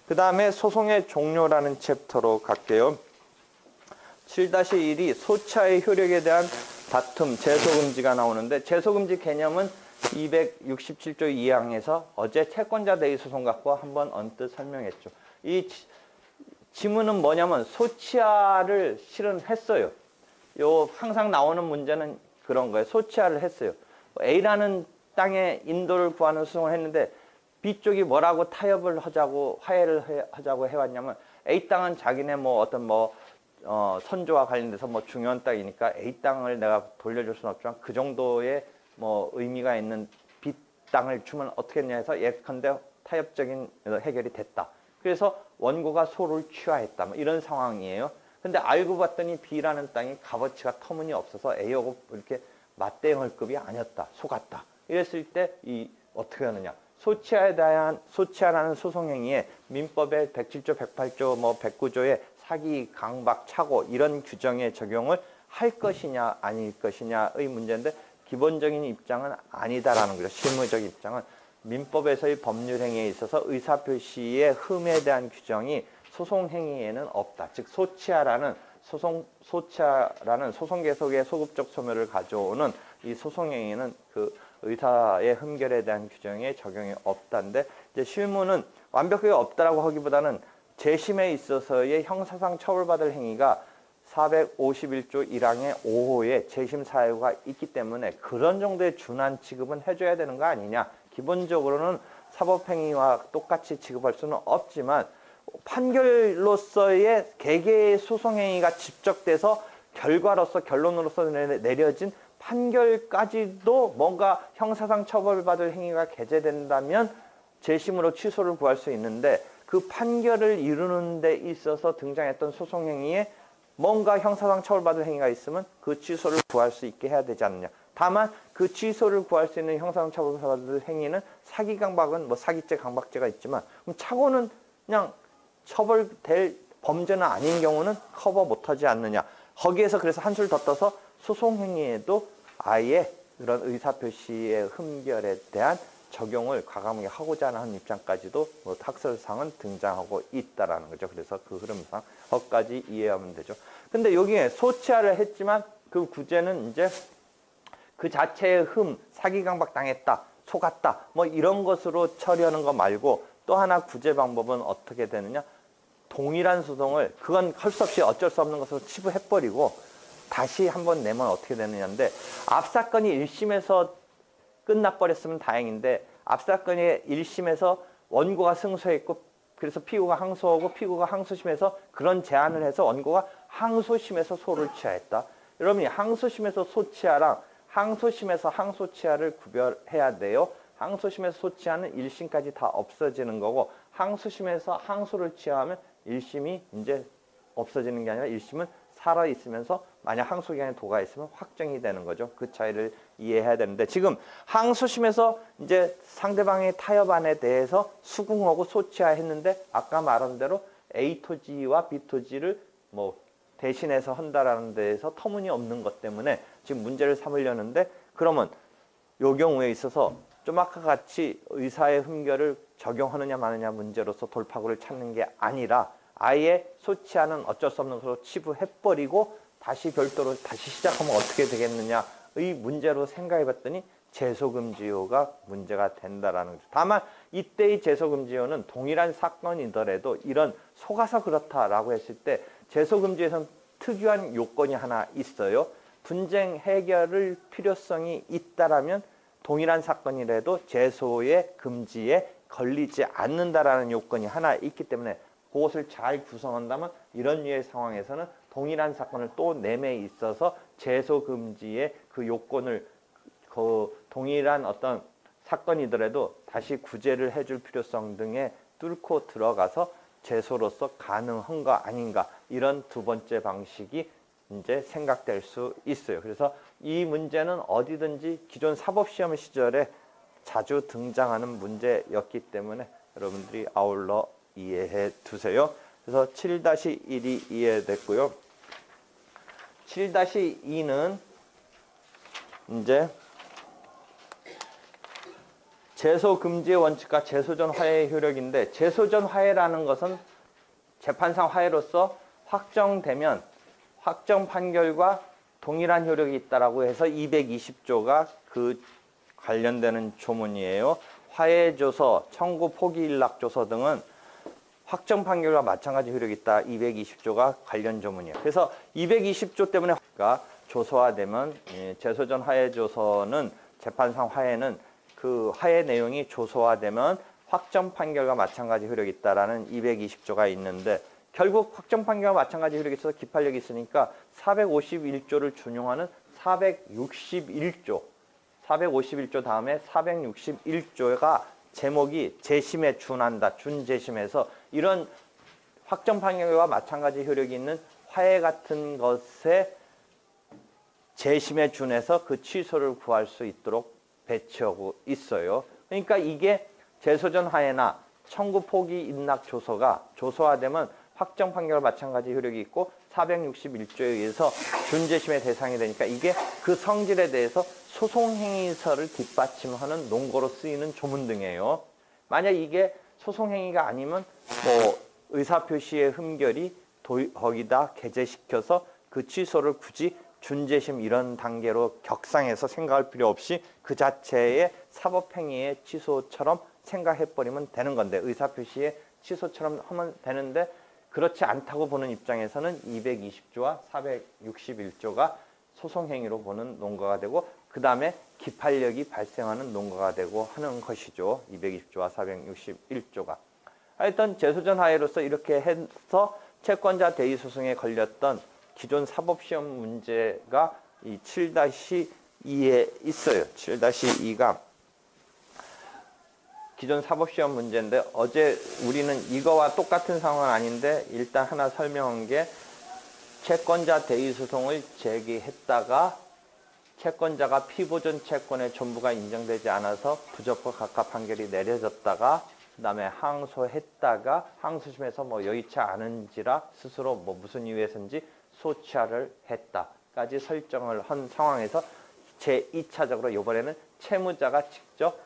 그 다음에 소송의 종료라는 챕터로 갈게요. 7-1이 소차의 효력에 대한 다툼, 제소금지가 나오는데, 제소금지 개념은 267조 2항에서 어제 채권자 대의 소송 갖고 한번 언뜻 설명했죠. 이 지문은 뭐냐면 소치하를 실은 했어요. 항상 나오는 문제는 그런 거예요. 소치하를 했어요. A라는 땅에 인도를 구하는 소송을 했는데 B쪽이 뭐라고 타협을 하자고, 화해를 하자고 해왔냐면, A 땅은 자기네 선조와 관련돼서 중요한 땅이니까 A 땅을 내가 돌려줄 수는 없지만 그 정도의 의미가 있는 B 땅을 주면 어떻게 했냐 해서 예컨대 타협적인 해결이 됐다. 그래서 원고가 소를 취하했다. 이런 상황이에요. 근데 알고 봤더니 B라는 땅이 값어치가 터무니없어서 A하고 이렇게 맞대응할 급이 아니었다. 속았다. 이랬을 때 어떻게 하느냐. 소치하라는 소송행위에 민법의 107조, 108조, 109조의 사기, 강박, 착오 이런 규정에 적용을 할 것이냐 아닐 것이냐의 문제인데, 기본적인 입장은 아니다라는 거죠. 실무적 입장은 민법에서의 법률행위에 있어서 의사표시의 흠에 대한 규정이 소송행위에는 없다. 즉 소치하라는 소송 계속의 소급적 소멸을 가져오는 이 소송행위는 그 의사의 흠결에 대한 규정에 적용이 없다는데, 이제 실무는 완벽하게 없다라고 하기보다는 재심에 있어서의 형사상 처벌받을 행위가 451조 1항의 5호에 재심 사유가 있기 때문에 그런 정도의 준한 취급은 해줘야 되는 거 아니냐. 기본적으로는 사법행위와 똑같이 취급할 수는 없지만 판결로서의 개개의 소송행위가 집적돼서 결과로서 결론으로서 내려진 판결까지도 뭔가 형사상 처벌받을 행위가 게재된다면 재심으로 취소를 구할 수 있는데, 그 판결을 이루는 데 있어서 등장했던 소송행위에 뭔가 형사상 처벌받을 행위가 있으면 그 취소를 구할 수 있게 해야 되지 않느냐. 다만 그 취소를 구할 수 있는 형사상 처벌받을 행위는 사기, 강박은 사기죄, 강박죄가 있지만, 그럼 착오는 그냥 처벌될 범죄는 아닌 경우는 커버 못하지 않느냐. 거기에서 그래서 한술 더 떠서 소송행위에도 아예 그런 의사표시의 흠결에 대한 적용을 과감하게 하고자 하는 입장까지도 학설상은 등장하고 있다라는 거죠. 그래서 그 흐름상 거기까지 이해하면 되죠. 근데 여기에 소치하를 했지만 그 구제는 이제 그 자체의 흠, 사기, 강박 당했다, 속았다, 이런 것으로 처리하는 거 말고 또 하나 구제 방법은 어떻게 되느냐? 동일한 소송을 그건 할 수 없이 어쩔 수 없는 것으로 치부해버리고 다시 한번 내면 어떻게 되느냐인데, 앞사건이 1심에서 끝나버렸으면 다행인데 앞사건이 1심에서 원고가 승소했고 그래서 피고가 항소하고 피고가 항소심에서 그런 제안을 해서 원고가 항소심에서 소를 취하했다. 여러분이 항소심에서 소취하랑 항소심에서 항소취하를 구별해야 돼요. 항소심에서 소취하는 1심까지 다 없어지는 거고, 항소심에서 항소를 취하면 1심이 이제 없어지는 게 아니라 1심은 살아있으면서 만약 항소기간에 도가 있으면 확정이 되는 거죠. 그 차이를 이해해야 되는데, 지금 항소심에서 이제 상대방의 타협안에 대해서 수긍하고 소취하했는데 아까 말한 대로 A 토지와 B 토지를 대신해서 한다라는 데에서 터무니없는 것 때문에 지금 문제를 삼으려는데, 그러면 요 경우에 있어서 좀 아까 같이 의사의 흠결을 적용하느냐 마느냐 문제로서 돌파구를 찾는 게 아니라 아예 소치하는 어쩔 수 없는 것으로 치부해버리고 다시 별도로 다시 시작하면 어떻게 되겠느냐의 문제로 생각해봤더니 제소금지효가 문제가 된다라는 거죠. 다만 이때의 제소금지효는 동일한 사건이더라도 이런 속아서 그렇다라고 했을 때 제소금지에서는 특유한 요건이 하나 있어요. 분쟁 해결을 필요성이 있다라면 동일한 사건이라도 제소의 금지에 걸리지 않는다라는 요건이 하나 있기 때문에 그것을 잘 구성한다면 이런 류의 상황에서는 동일한 사건을 또 내매 있어서 제소 금지의 그 요건을 동일한 어떤 사건이더라도 다시 구제를 해줄 필요성 등에 뚫고 들어가서 제소로서 가능한가 아닌가, 이런 두 번째 방식이 이제 생각될 수 있어요. 그래서 이 문제는 어디든지 기존 사법시험 시절에 자주 등장하는 문제였기 때문에 여러분들이 아울러 이해해 두세요. 그래서 7-1이 이해됐고요. 7-2는 이제 제소 금지의 원칙과 제소전 화해의 효력인데, 제소전 화해라는 것은 재판상 화해로서 확정되면 확정 판결과 동일한 효력이 있다라고 해서 220조가 그 관련되는 조문이에요. 화해조서, 청구 포기 일락조서 등은 확정 판결과 마찬가지 효력이 있다. 220조가 관련 조문이에요. 그래서 220조 때문에 조서화되면 제소전 화해조서는 재판상 화해는 그 화해 내용이 조서화되면 확정 판결과 마찬가지 효력이 있다라는 220조가 있는데, 결국 확정 판결과 마찬가지 효력이 있어서 기판력이 있으니까 451조를 준용하는 461조 다음에 461조가 제목이 재심에 준한다, 준재심에서 이런 확정 판결과 마찬가지 효력이 있는 화해 같은 것에 재심에 준해서 그 취소를 구할 수 있도록 배치하고 있어요. 그러니까 이게 제소전 화해나 청구 포기 인락 조서가 조서화되면 확정 판결과 마찬가지 효력이 있고 461조에 의해서 준재심의 대상이 되니까 이게 그 성질에 대해서 소송행위서를 뒷받침하는 논거로 쓰이는 조문 등이에요. 만약 이게 소송행위가 아니면 뭐 의사표시의 흠결이 거기다 게재시켜서 그 취소를 굳이 준재심 이런 단계로 격상해서 생각할 필요 없이 그 자체의 사법행위의 취소처럼 생각해버리면 되는 건데, 의사표시의 취소처럼 하면 되는데, 그렇지 않다고 보는 입장에서는 220조와 461조가 소송행위로 보는 논거가 되고, 그 다음에 기판력이 발생하는 논거가 되고 하는 것이죠. 220조와 461조가. 하여튼 제소전 화해로서 이렇게 해서 채권자 대의 소송에 걸렸던 기존 사법시험 문제가 이 7-2에 있어요. 7-2가 기존 사법시험 문제인데, 어제 우리는 이거와 똑같은 상황은 아닌데 일단 하나 설명한 게, 채권자 대의 소송을 제기했다가 채권자가 피보존 채권의 전부가 인정되지 않아서 부적법 각하 판결이 내려졌다가 그 다음에 항소했다가 항소심에서 뭐 여의치 않은지라 스스로 뭐 무슨 이유에서인지 소취하를 했다까지 설정을 한 상황에서 제2차적으로 이번에는 채무자가 직접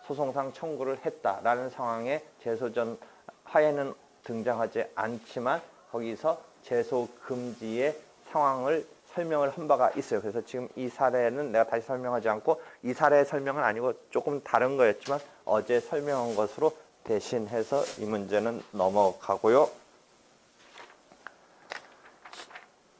소송상 청구를 했다라는 상황에 제소전 화해는 등장하지 않지만 거기서 제소 금지의 상황을 설명을 한 바가 있어요. 그래서 지금 이 사례는 내가 다시 설명하지 않고, 이 사례의 설명은 아니고 조금 다른 거였지만 어제 설명한 것으로 대신해서 이 문제는 넘어가고요.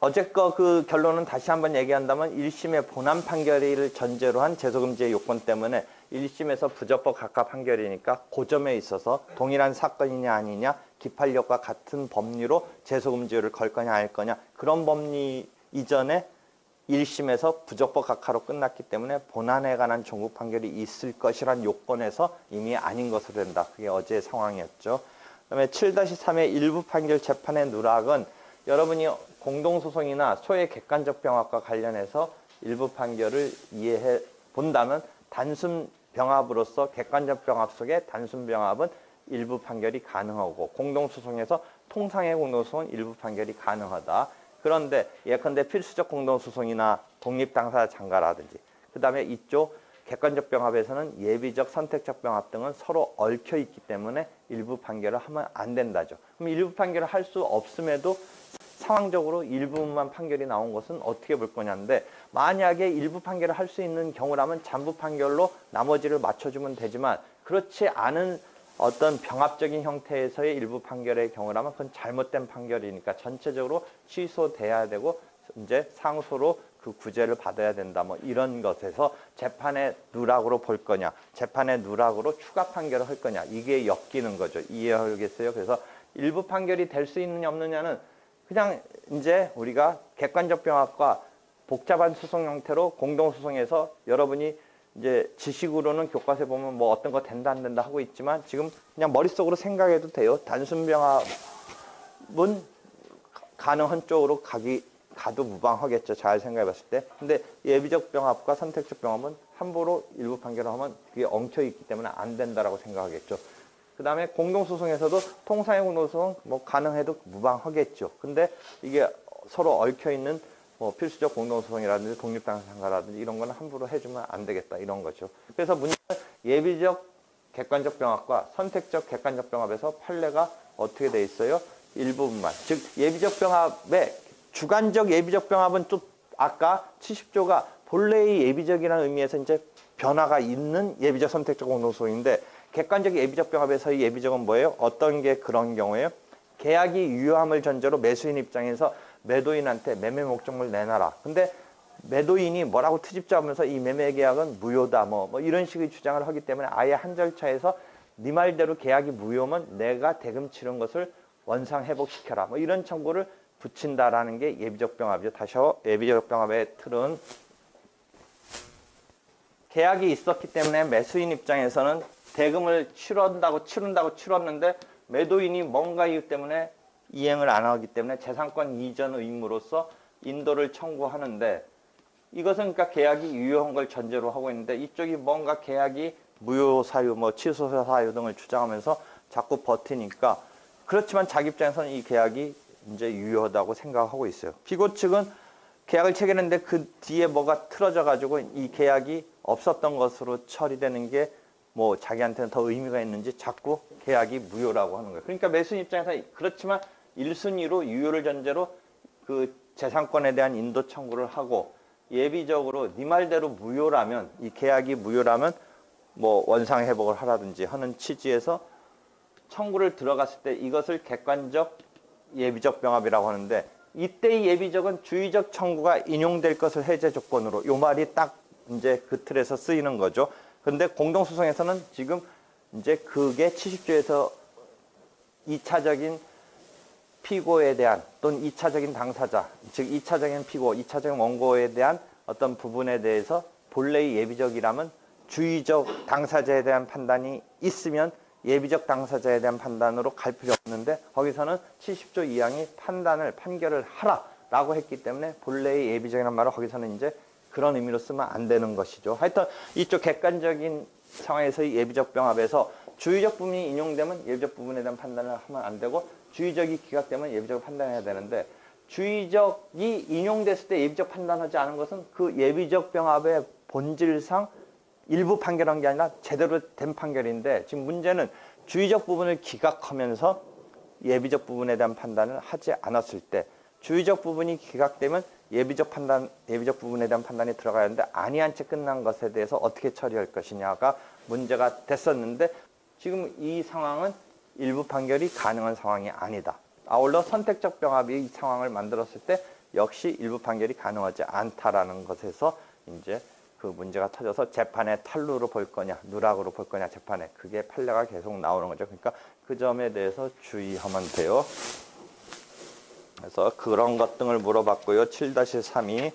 어제 거 그 결론은 다시 한번 얘기한다면, 1심의 본안 판결을 전제로 한 제소금지의 요건 때문에 1심에서 부적법 각하 판결이니까 그 점에 있어서 동일한 사건이냐 아니냐, 기판력과 같은 법리로 제소금지를 걸 거냐 알 거냐, 그런 법리 이전에 1심에서 부적법 각하로 끝났기 때문에 본안에 관한 종국 판결이 있을 것이란 요건에서 이미 아닌 것으로 된다. 그게 어제의 상황이었죠. 그다음에 7-3의 일부 판결 재판의 누락은, 여러분이 공동소송이나 소외 객관적 병합과 관련해서 일부 판결을 이해해 본다면, 단순 병합으로서 객관적 병합 속에 단순 병합은 일부 판결이 가능하고, 공동소송에서 통상의 공동소송은 일부 판결이 가능하다. 그런데 예컨대 필수적 공동소송이나 독립당사자 장가라든지, 그 다음에 이쪽 객관적 병합에서는 예비적 선택적 병합 등은 서로 얽혀 있기 때문에 일부 판결을 하면 안 된다죠. 그럼 일부 판결을 할 수 없음에도 상황적으로 일부만 판결이 나온 것은 어떻게 볼 거냐인데, 만약에 일부 판결을 할 수 있는 경우라면 잔부 판결로 나머지를 맞춰주면 되지만, 그렇지 않은 어떤 병합적인 형태에서의 일부 판결의 경우라면 그건 잘못된 판결이니까 전체적으로 취소돼야 되고 이제 상소로 그 구제를 받아야 된다. 뭐 이런 것에서 재판의 누락으로 볼 거냐, 재판의 누락으로 추가 판결을 할 거냐, 이게 엮이는 거죠. 이해하겠어요? 그래서 일부 판결이 될 수 있느냐 없느냐는 그냥 이제 우리가 객관적 병합과 복잡한 소송 형태로 공동소송에서 여러분이 이제 지식으로는 교과서에 보면 뭐 어떤 거 된다 안 된다 하고 있지만, 지금 그냥 머릿속으로 생각해도 돼요. 단순 병합은 가능한 쪽으로 가도 무방하겠죠. 잘 생각해 봤을 때. 근데 예비적 병합과 선택적 병합은 함부로 일부 판결을 하면 그게 엉켜 있기 때문에 안 된다라고 생각하겠죠. 그 다음에 공동소송에서도 통상의 공동소송 뭐 가능해도 무방하겠죠. 근데 이게 서로 얽혀 있는 뭐 필수적 공동소송이라든지 독립당사자라든지 이런 거는 함부로 해주면 안 되겠다 이런 거죠. 그래서 문제는 예비적 객관적 병합과 선택적 객관적 병합에서 판례가 어떻게 돼 있어요? 일부분만. 즉 예비적 병합의 주관적 예비적 병합은 또 아까 70조가 본래의 예비적이라는 의미에서 이제 변화가 있는 예비적 선택적 공동소송인데 객관적 예비적 병합에서의 예비적은 뭐예요? 어떤 게 그런 경우에요? 계약이 유효함을 전제로 매수인 입장에서 매도인한테 매매 목적물 내놔라. 근데 매도인이 뭐라고 트집 잡으면서 이 매매 계약은 무효다 뭐 이런 식의 주장을 하기 때문에 아예 한 절차에서 네 말대로 계약이 무효면 내가 대금 치른 것을 원상 회복시켜라. 뭐 이런 청구를 붙인다라는 게 예비적 병합이죠. 다시 예비적 병합의 틀은 계약이 있었기 때문에 매수인 입장에서는 대금을 치른다고 매도인이 뭔가 이유 때문에 이행을 안 하기 때문에 재산권 이전 의무로서 인도를 청구하는데 이것은 그러니까 계약이 유효한 걸 전제로 하고 있는데 이쪽이 뭔가 계약이 무효 사유, 뭐 취소 사유 등을 주장하면서 자꾸 버티니까 그렇지만 자기 입장에서는 이 계약이 이제 유효하다고 생각하고 있어요. 피고 측은 계약을 체결했는데 그 뒤에 뭐가 틀어져 가지고 이 계약이 없었던 것으로 처리되는 게 뭐 자기한테는 더 의미가 있는지 자꾸 계약이 무효라고 하는 거예요. 그러니까 매수인 입장에서 그렇지만 1순위로 유효를 전제로 그 재산권에 대한 인도 청구를 하고 예비적으로 네 말대로 무효라면 이 계약이 무효라면 뭐 원상 회복을 하라든지 하는 취지에서 청구를 들어갔을 때 이것을 객관적 예비적 병합이라고 하는데 이때의 예비적은 주의적 청구가 인용될 것을 해제 조건으로 요 말이 딱 이제 그 틀에서 쓰이는 거죠. 근데 공동소송에서는 지금 이제 그게 70조에서 2차적인 피고에 대한 또는 2차적인 당사자, 즉 2차적인 피고, 2차적인 원고에 대한 어떤 부분에 대해서 본래의 예비적이라면 주의적 당사자에 대한 판단이 있으면 예비적 당사자에 대한 판단으로 갈 필요 없는데 거기서는 70조 2항이 판결을 하라라고 했기 때문에 본래의 예비적이라는 말을 거기서는 이제 그런 의미로 쓰면 안 되는 것이죠. 하여튼 이쪽 객관적인 상황에서의 예비적 병합에서 주의적 부분이 인용되면 예비적 부분에 대한 판단을 하면 안 되고 주의적이 기각되면 예비적으로 판단해야 되는데 주의적이 인용됐을 때 예비적 판단하지 않은 것은 그 예비적 병합의 본질상 일부 판결한 게 아니라 제대로 된 판결인데 지금 문제는 주의적 부분을 기각하면서 예비적 부분에 대한 판단을 하지 않았을 때 주의적 부분이 기각되면 예비적 부분에 대한 판단이 들어가야 하는데 아니한 채 끝난 것에 대해서 어떻게 처리할 것이냐가 문제가 됐었는데 지금 이 상황은 일부 판결이 가능한 상황이 아니다. 아울러 선택적 병합이 이 상황을 만들었을 때 역시 일부 판결이 가능하지 않다라는 것에서 이제 그 문제가 터져서 재판에 탈루로 볼 거냐, 누락으로 볼 거냐 재판에 그게 판례가 계속 나오는 거죠. 그러니까 그 점에 대해서 주의하면 돼요. 그래서 그런 것 등을 물어봤고요. 7-3이